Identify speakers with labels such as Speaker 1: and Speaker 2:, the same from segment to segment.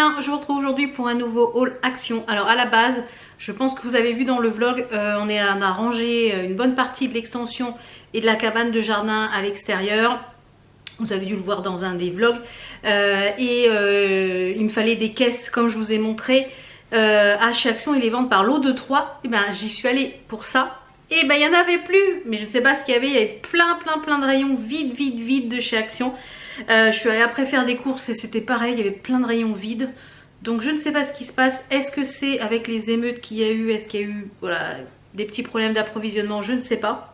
Speaker 1: bien, je vous retrouve aujourd'hui pour un nouveau haul action. Alors à la base, je pense que vous avez vu dans le vlog, on a rangé une bonne partie de l'extension et de la cabane de jardin à l'extérieur. Vous avez dû le voir dans un des vlogs. Il me fallait des caisses comme je vous ai montré à chez Action, ils les vendent par lot de 3. Et ben j'y suis allée pour ça. Et ben il n'y en avait plus, mais je ne sais pas ce qu'il y avait. Il y avait plein de rayons vides de chez Action. Je suis allée après faire des courses et c'était pareil, il y avait plein de rayons vides. Donc je ne sais pas ce qui se passe. Est-ce que c'est avec les émeutes qu'il y a eu? Est-ce qu'il y a eu voilà, des petits problèmes d'approvisionnement? Je ne sais pas.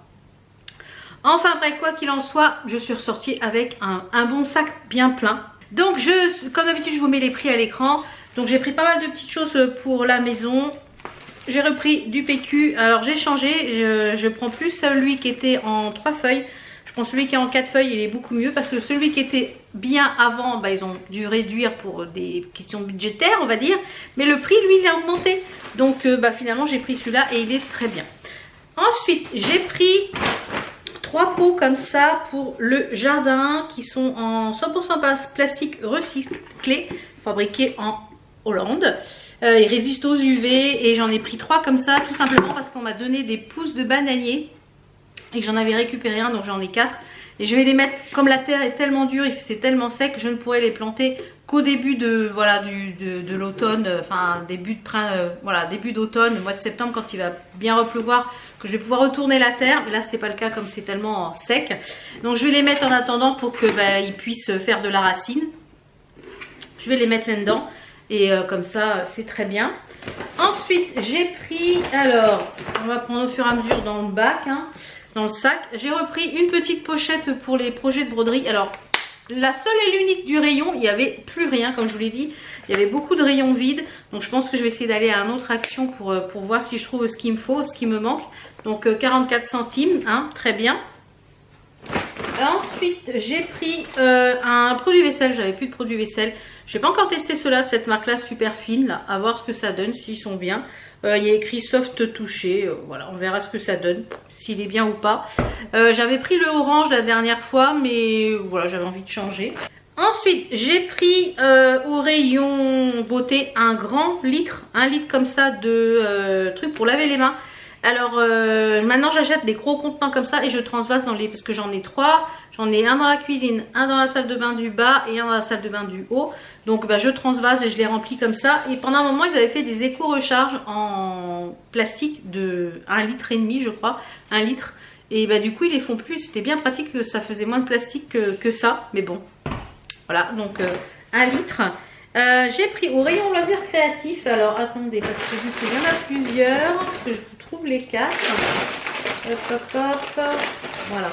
Speaker 1: Enfin bref, quoi qu'il en soit, je suis ressortie avec un bon sac bien plein. Donc comme d'habitude, je vous mets les prix à l'écran. Donc j'ai pris pas mal de petites choses pour la maison. J'ai repris du PQ. Alors j'ai changé, je prends plus celui qui était en 3 feuilles. Je prends celui qui est en 4 feuilles, il est beaucoup mieux parce que celui qui était bien avant, bah, ils ont dû réduire pour des questions budgétaires, on va dire. Mais le prix, lui, il a augmenté. Donc bah, finalement, j'ai pris celui-là et il est très bien. Ensuite, j'ai pris 3 pots comme ça pour le jardin qui sont en 100% plastique recyclé, fabriqué en Hollande. Ils résistent aux UV et j'en ai pris 3 comme ça, tout simplement parce qu'on m'a donné des pousses de bananier et que j'en avais récupéré un, donc j'en ai 4. Et je vais les mettre, comme la terre est tellement dure, c'est tellement sec, je ne pourrai les planter qu'au début de voilà, de l'automne, enfin début d'automne, le mois de septembre, quand il va bien repleuvoir, que je vais pouvoir retourner la terre. Mais là c'est pas le cas comme c'est tellement sec. Donc je vais les mettre en attendant pour que ils puissent faire de la racine. Je vais les mettre là-dedans et comme ça c'est très bien. Ensuite j'ai pris, alors on va prendre au fur et à mesure dans le bac, hein, dans le sac. J'ai repris une petite pochette pour les projets de broderie. Alors la seule et l'unique du rayon, il n'y avait plus rien comme je vous l'ai dit. Il y avait beaucoup de rayons vides. Donc je pense que je vais essayer d'aller à une autre action pour voir si je trouve ce qu'il me faut, ce qui me manque. Donc 44 centimes, hein, très bien. Ensuite j'ai pris un produit vaisselle. J'avais plus de produit vaisselle. Je n'ai pas encore testé ceux-là de cette marque là, super fine là, à voir ce que ça donne, s'ils sont bien. Il y a écrit soft touché, voilà, on verra ce que ça donne, s'il est bien ou pas. J'avais pris le orange la dernière fois, mais voilà, j'avais envie de changer. Ensuite j'ai pris au rayon beauté un grand litre, 1 litre comme ça de trucs pour laver les mains. Alors maintenant j'achète des gros contenants comme ça et je transvase dans les, parce que j'en ai 3. J'en ai un dans la cuisine, un dans la salle de bain du bas et un dans la salle de bain du haut. Donc bah, je transvase et je les remplis comme ça. Et pendant un moment ils avaient fait des éco-recharges en plastique de 1,5 litre je crois, 1 litre. Et bah du coup ils les font plus, c'était bien pratique, que ça faisait moins de plastique que ça. Mais bon, voilà, donc 1 litre. J'ai pris au rayon loisirs créatifs. Alors attendez, parce que vu qu'il y en a plusieurs, que je vous trouve les 4. Hop, voilà.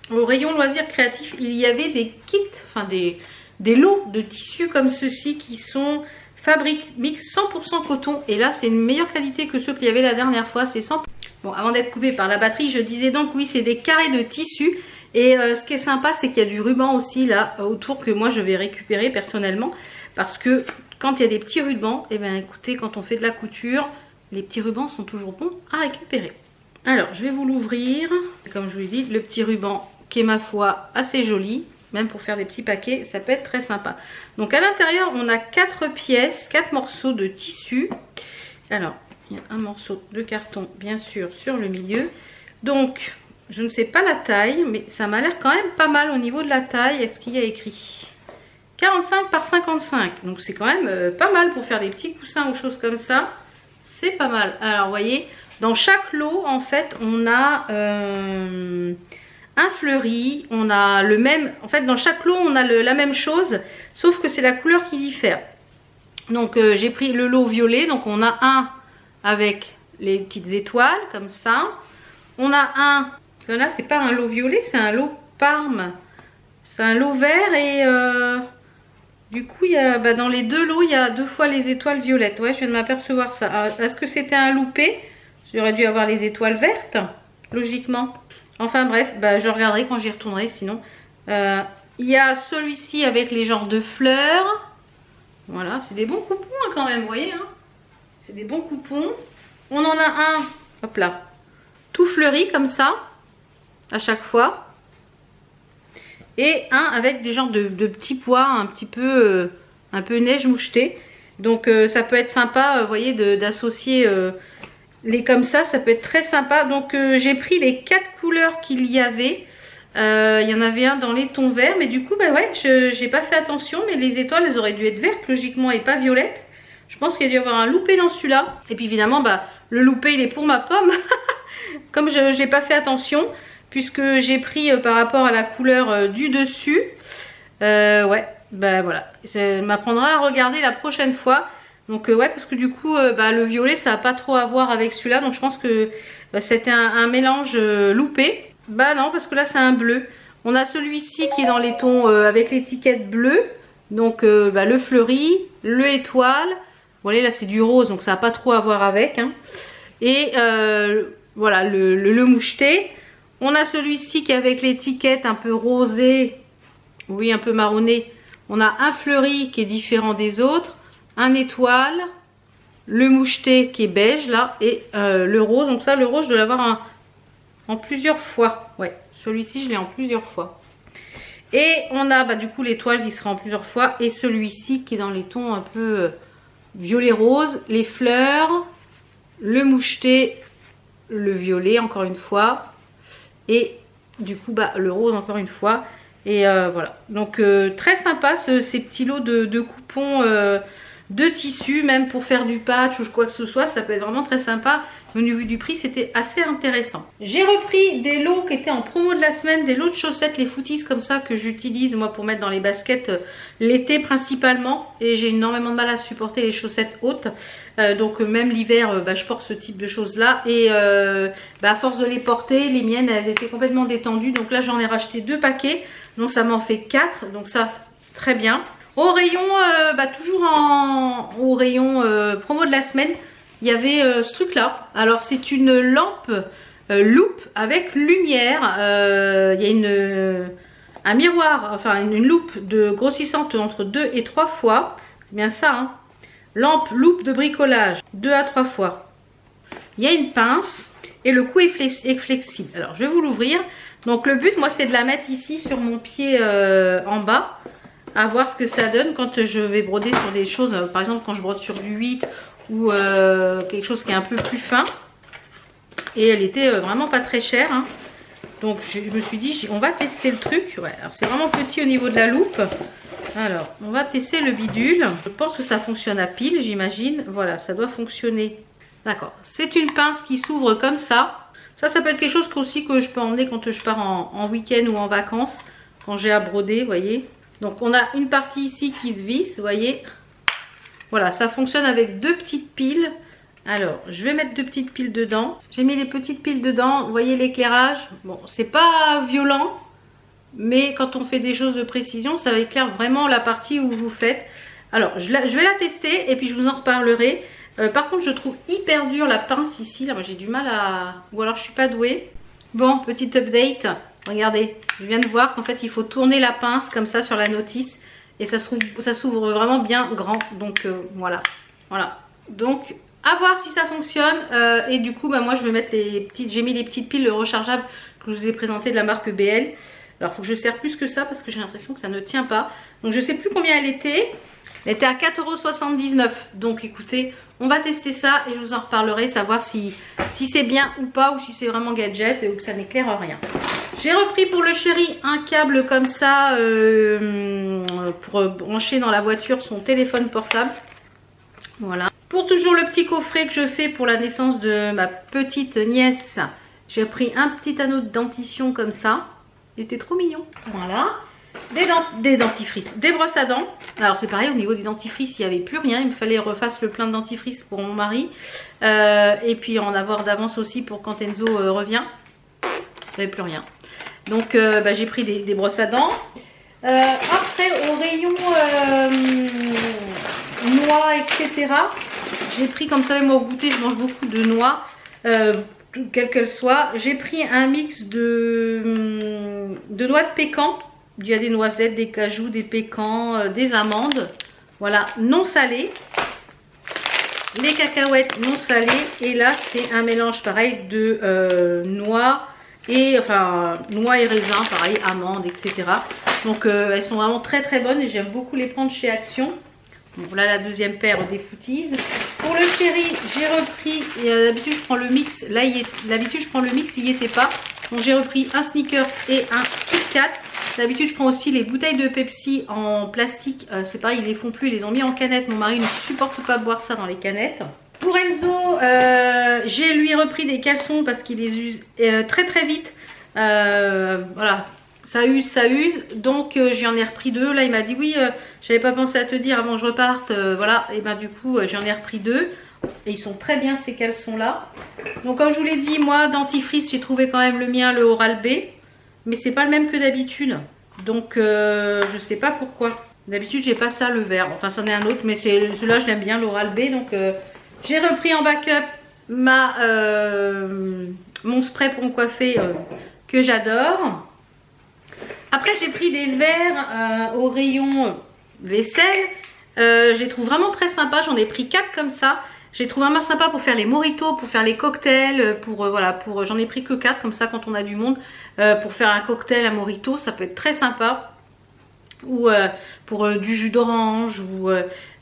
Speaker 1: Au rayon loisirs créatifs, il y avait des kits, enfin des lots de tissus comme ceux-ci qui sont Fabric Mix 100% coton. Et là, c'est une meilleure qualité que ceux qu'il y avait la dernière fois. C'est 100%. Bon, avant d'être coupé par la batterie, je disais donc oui, c'est des carrés de tissu. Et ce qui est sympa, c'est qu'il y a du ruban aussi là autour que moi je vais récupérer personnellement. Parce que quand il y a des petits rubans, et bien écoutez, quand on fait de la couture, les petits rubans sont toujours bons à récupérer. Alors, je vais vous l'ouvrir. Comme je vous l'ai dit, le petit ruban qui est ma foi assez joli. Même pour faire des petits paquets, ça peut être très sympa. Donc à l'intérieur, on a 4 pièces, 4 morceaux de tissu. Alors, il y a un morceau de carton, bien sûr, sur le milieu. Donc, je ne sais pas la taille, mais ça m'a l'air quand même pas mal au niveau de la taille. Est-ce qu'il y a écrit 45 par 55. Donc c'est quand même pas mal pour faire des petits coussins ou choses comme ça. C'est pas mal. Alors, vous voyez, dans chaque lot, en fait, on a un fleuri, on a le même, en fait dans chaque lot on a la même chose, sauf que c'est la couleur qui diffère. Donc j'ai pris le lot violet, donc on a un avec les petites étoiles comme ça. On a un, là c'est pas un lot violet, c'est un lot parme, c'est un lot vert et du coup il y a, dans les deux lots il y a 2 fois les étoiles violettes. Ouais, je viens de m'apercevoir ça. Est-ce que c'était un loupé? J'aurais dû avoir les étoiles vertes, logiquement. Enfin bref, je regarderai quand j'y retournerai sinon. Il y a celui-ci avec les genres de fleurs. Voilà, c'est des bons coupons hein, quand même, vous voyez. Hein, c'est des bons coupons. On en a un, hop là, tout fleuri comme ça, à chaque fois. Et un avec des genres de petits pois un petit peu un peu neige mouchetée. Donc ça peut être sympa, vous voyez, d'associer les comme ça peut être très sympa. Donc j'ai pris les 4 couleurs qu'il y avait. Il y en avait un dans les tons verts, mais du coup, bah ouais, j'ai pas fait attention, mais les étoiles, elles auraient dû être vertes, logiquement, et pas violettes. Je pense qu'il y a dû y avoir un loupé dans celui-là. Et puis évidemment, bah, le loupé, il est pour ma pomme. Comme je n'ai pas fait attention, puisque j'ai pris par rapport à la couleur du dessus. Ouais, bah voilà. Ça m'apprendra à regarder la prochaine fois. Donc ouais, parce que du coup, bah, le violet, ça n'a pas trop à voir avec celui-là. Donc je pense que bah, c'était un mélange loupé. Bah non, parce que là, c'est un bleu. On a celui-ci qui est dans les tons avec l'étiquette bleue. Donc bah, le fleuri, le étoile. Vous voyez, là, c'est du rose, donc ça n'a pas trop à voir avec. Hein. Et voilà, le moucheté. On a celui-ci qui est avec l'étiquette un peu rosée. Oui, un peu marronné. On a un fleuri qui est différent des autres. Un étoile. Le moucheté qui est beige, là. Et le rose. Donc ça, le rose, je dois l'avoir en plusieurs fois. Ouais, celui-ci, je l'ai en plusieurs fois. Et on a bah, du coup l'étoile qui sera en plusieurs fois. Et celui-ci qui est dans les tons un peu violet rose. Les fleurs. Le moucheté. Le violet, encore une fois. Et du coup, bah, le rose, encore une fois. Et voilà. Donc, très sympa ces petits lots de coupons de tissu. Même pour faire du patch ou quoi que ce soit. Ça peut être vraiment très sympa. Au niveau du prix, c'était assez intéressant. J'ai repris des lots qui étaient en promo de la semaine, des lots de chaussettes, les footies comme ça que j'utilise moi pour mettre dans les baskets l'été principalement. Et j'ai énormément de mal à supporter les chaussettes hautes. Donc même l'hiver, bah, je porte ce type de choses là. Et bah, à force de les porter, les miennes, elles étaient complètement détendues. Donc là, j'en ai racheté 2 paquets. Donc ça m'en fait 4. Donc ça, très bien. Au rayon, bah, toujours au rayon promo de la semaine. Il y avait ce truc là. Alors c'est une lampe loupe avec lumière. Il y a un miroir, enfin une loupe grossissante entre 2 et 3 fois. C'est bien ça hein. Lampe loupe de bricolage 2 à 3 fois. Il y a une pince et le cou est flexible. Alors je vais vous l'ouvrir. Donc le but moi c'est de la mettre ici sur mon pied en bas. À voir ce que ça donne quand je vais broder sur des choses. Par exemple quand je brode sur du 8 ou quelque chose qui est un peu plus fin. Et elle était vraiment pas très chère hein. Donc je me suis dit on va tester le truc. Ouais, alors c'est vraiment petit au niveau de la loupe. Alors on va tester le bidule. Je pense que ça fonctionne à pile, j'imagine. Voilà, ça doit fonctionner. D'accord, c'est une pince qui s'ouvre comme ça. Ça peut être quelque chose aussi que je peux emmener quand je pars en week-end ou en vacances. Quand j'ai à broder, vous voyez. Donc on a une partie ici qui se visse, vous voyez. Voilà, ça fonctionne avec 2 petites piles. Alors, je vais mettre 2 petites piles dedans. J'ai mis les petites piles dedans. Vous voyez l'éclairage. Bon, c'est pas violent. Mais quand on fait des choses de précision, ça éclaire vraiment la partie où vous faites. Alors, je vais la tester et puis je vous en reparlerai. Par contre, je trouve hyper dur la pince ici. Là, moi, j'ai du mal à... Ou alors, je suis pas douée. Bon, petite update. Regardez, je viens de voir qu'en fait, il faut tourner la pince comme ça sur la notice. Et ça s'ouvre vraiment bien grand. Donc voilà. Donc à voir si ça fonctionne. Et du coup bah, moi je vais mettre j'ai mis les petites piles rechargeables que je vous ai présentées de la marque BL. Alors il faut que je serre plus que ça parce que j'ai l'impression que ça ne tient pas. Donc je sais plus combien elle était. Elle était à 4,79 €. Donc écoutez, on va tester ça et je vous en reparlerai, savoir si c'est bien ou pas, ou si c'est vraiment gadget ou que ça n'éclaire rien. J'ai repris pour le chéri un câble comme ça pour brancher dans la voiture son téléphone portable. Voilà. Pour toujours le petit coffret que je fais pour la naissance de ma petite nièce, j'ai pris un petit anneau de dentition comme ça. Il était trop mignon. Voilà. Des dentifrices, des brosses à dents. Alors c'est pareil au niveau des dentifrices, il n'y avait plus rien. Il me fallait refasse le plein de dentifrices pour mon mari. Et puis en avoir d'avance aussi pour quand Enzo revient. Il n'y avait plus rien. Donc bah, j'ai pris des brosses à dents. Après au rayon noix etc. J'ai pris, comme ça moi au goûter je mange beaucoup de noix. Quelle qu'elle soit. J'ai pris un mix de noix de pécan. Il y a des noisettes, des cajous, des pécans, des amandes. Voilà, non salées. Les cacahuètes non salées. Et là, c'est un mélange pareil de noix et raisins, pareil, amandes, etc. Donc, elles sont vraiment très très bonnes et j'aime beaucoup les prendre chez Action. Bon, voilà la deuxième paire des Footies. Pour le chéri, j'ai repris, d'habitude je prends le mix, là d'habitude je prends le mix, il n'y était pas. Donc j'ai repris un Snickers et un Kit Kat. D'habitude je prends aussi les bouteilles de Pepsi en plastique, c'est pareil, ils les font plus, ils les ont mis en canette. Mon mari ne supporte pas boire ça dans les canettes. Pour Enzo, j'ai lui repris des caleçons parce qu'il les use très très vite. Voilà. Ça use, donc j'en ai repris 2. Là il m'a dit oui, j'avais pas pensé à te dire avant que je reparte, voilà, et ben du coup j'en ai repris 2. Et ils sont très bien ces caleçons là. Donc comme je vous l'ai dit, moi dentifrice j'ai trouvé quand même le mien, le Oral B. Mais c'est pas le même que d'habitude. Donc je sais pas pourquoi. D'habitude j'ai pas ça, le vert. Enfin c'en est un autre, mais celui-là je l'aime bien, l'Oral B. Donc j'ai repris en backup mon spray pour me coiffer que j'adore. Après j'ai pris des verres au rayon vaisselle. Je les trouve vraiment très sympas. J'en ai pris 4 comme ça. Je les trouve vraiment sympas pour faire les mojitos, pour faire les cocktails, voilà, j'en ai pris que 4 comme ça quand on a du monde, pour faire un cocktail, un mojito, ça peut être très sympa. Ou pour du jus d'orange, ou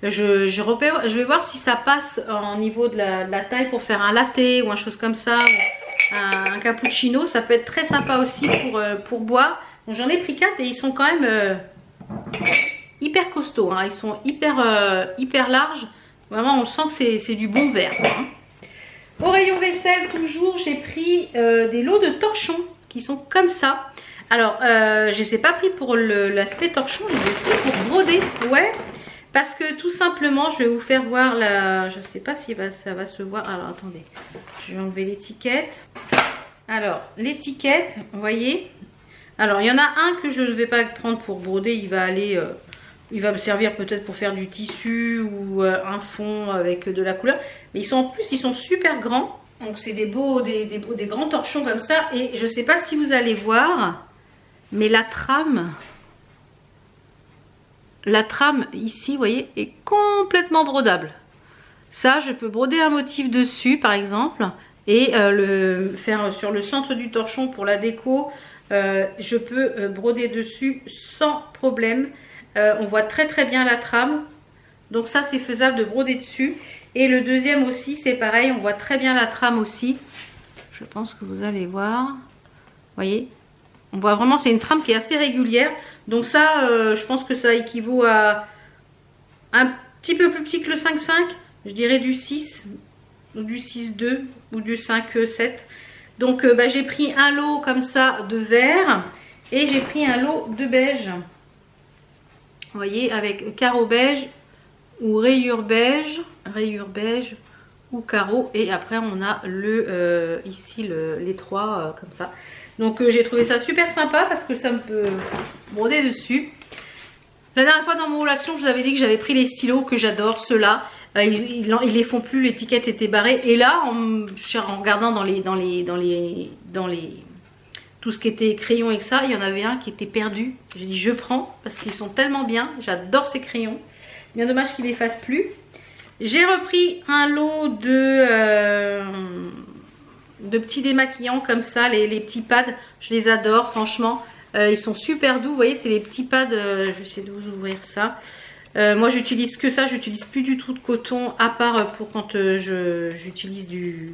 Speaker 1: je vais voir si ça passe au niveau de la taille pour faire un latte ou un chose comme ça, un cappuccino, ça peut être très sympa aussi pour boire. Donc j'en ai pris 4 et ils sont quand même hyper costauds, hein. Ils sont hyper larges. Vraiment on sent que c'est du bon verre, hein. Au rayon vaisselle toujours j'ai pris des lots de torchons qui sont comme ça. Alors je les ai pas pris pour l'aspect torchon, je les ai pris pour broder. Ouais, parce que tout simplement je vais vous faire voir je sais pas si ça va se voir. Alors attendez, je vais enlever l'étiquette. Alors l'étiquette, vous voyez. Alors il y en a un que je ne vais pas prendre pour broder, il va me servir peut-être pour faire du tissu ou un fond avec de la couleur. Mais en plus ils sont super grands. Donc c'est des grands torchons comme ça. Et je ne sais pas si vous allez voir, mais la trame ici, vous voyez, est complètement brodable. Ça, je peux broder un motif dessus par exemple. Et le faire sur le centre du torchon pour la déco. Je peux broder dessus sans problème. On voit très très bien la trame. Donc ça c'est faisable de broder dessus. Et le deuxième aussi c'est pareil, on voit très bien la trame aussi. Je pense que vous allez voir. Vous voyez, on voit vraiment, c'est une trame qui est assez régulière. Donc ça je pense que ça équivaut à un petit peu plus petit que le 5,5. Je dirais du 6 ou du 6,2 ou du 5,7. Donc j'ai pris un lot comme ça de vert. Et j'ai pris un lot de beige. Vous voyez, avec carreau beige ou rayure beige ou carreau. Et après on a ici les trois comme ça. Donc j'ai trouvé ça super sympa parce que ça me peut broder dessus. La dernière fois dans mon haul action, je vous avais dit que j'avais pris les stylos que j'adore, ceux-là. Ils les font plus, l'étiquette était barrée. Et là, en regardant dans tout ce qui était crayon et ça, il y en avait un qui était perdu. J'ai dit je prends parce qu'ils sont tellement bien. J'adore ces crayons. Bien dommage qu'ils les fassent plus. J'ai repris un lot de petits démaquillants comme ça, les petits pads. Je les adore franchement. Ils sont super doux. Vous voyez, c'est les petits pads. Je vais essayer de vous ouvrir ça. Moi j'utilise que ça. J'utilise plus du tout de coton à part pour quand j'utilise du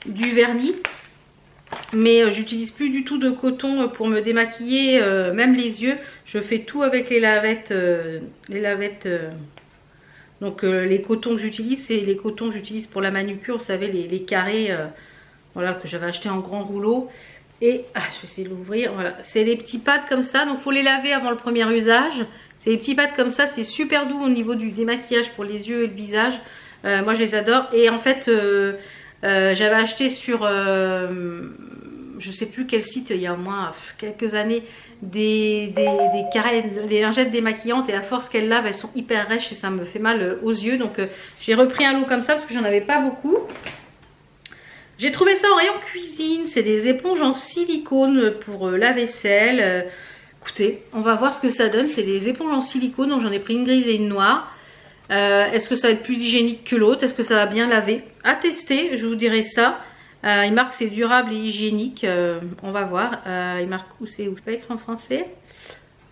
Speaker 1: vernis. Mais j'utilise plus du tout de coton pour me démaquiller, même les yeux. Je fais tout avec les lavettes. Donc les cotons que j'utilise, c'est les cotons que j'utilise pour la manucure. Vous savez, les carrés voilà, que j'avais acheté en grand rouleau. Et je vais essayer de l'ouvrir. Voilà, c'est les petits pads comme ça. Donc il faut les laver avant le premier usage. C'est les petits pads comme ça. C'est super doux au niveau du démaquillage pour les yeux et le visage. Moi je les adore. Et en fait... j'avais acheté sur je sais plus quel site, il y a au moins quelques années, des lingettes démaquillantes, et à force qu'elles lavent, elles sont hyper rêches et ça me fait mal aux yeux. Donc j'ai repris un lot comme ça parce que j'en avais pas beaucoup. J'ai trouvé ça en rayon cuisine, c'est des éponges en silicone pour la vaisselle. Écoutez, on va voir ce que ça donne. C'est des éponges en silicone, donc j'en ai pris une grise et une noire. Est-ce que ça va être plus hygiénique que l'autre? Est-ce que ça va bien laver? À tester, je vous dirai ça. Il marque c'est durable et hygiénique. On va voir. Il marque où c'est pas écrit en français.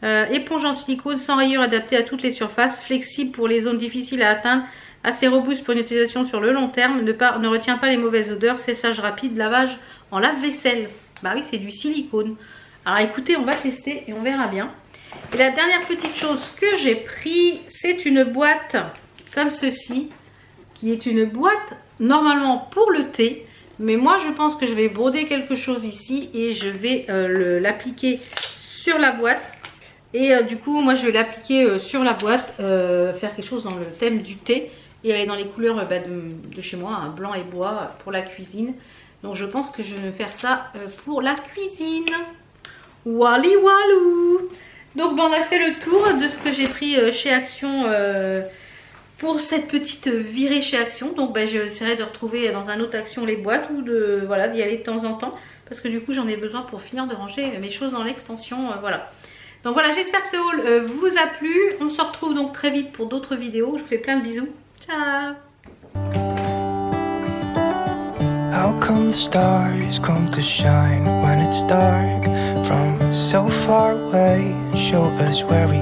Speaker 1: Éponge en silicone sans rayures adaptée à toutes les surfaces, flexible pour les zones difficiles à atteindre, assez robuste pour une utilisation sur le long terme, ne retient pas les mauvaises odeurs, séchage rapide, lavage en lave-vaisselle. Bah oui, c'est du silicone. Alors écoutez, on va tester et on verra bien. Et la dernière petite chose que j'ai pris, c'est une boîte comme ceci, qui est une boîte normalement pour le thé. Mais moi, je pense que je vais broder quelque chose ici et je vais l'appliquer sur la boîte. Et du coup, moi, je vais l'appliquer sur la boîte, faire quelque chose dans le thème du thé. Et elle est dans les couleurs de chez moi, hein, blanc et bois pour la cuisine. Donc, je pense que je vais faire ça pour la cuisine. Wally walou. Donc, bon, on a fait le tour de ce que j'ai pris chez Action pour cette petite virée chez Action. Donc, j'essaierai de retrouver dans un autre Action les boîtes ou de voilà d'y aller de temps en temps. Parce que du coup, j'en ai besoin pour finir de ranger mes choses dans l'extension. Voilà. Donc voilà, j'espère que ce haul vous a plu. On se retrouve donc très vite pour d'autres vidéos. Je vous fais plein de bisous. Ciao.
Speaker 2: How come the stars come to shine when it's dark from so far away and show us where we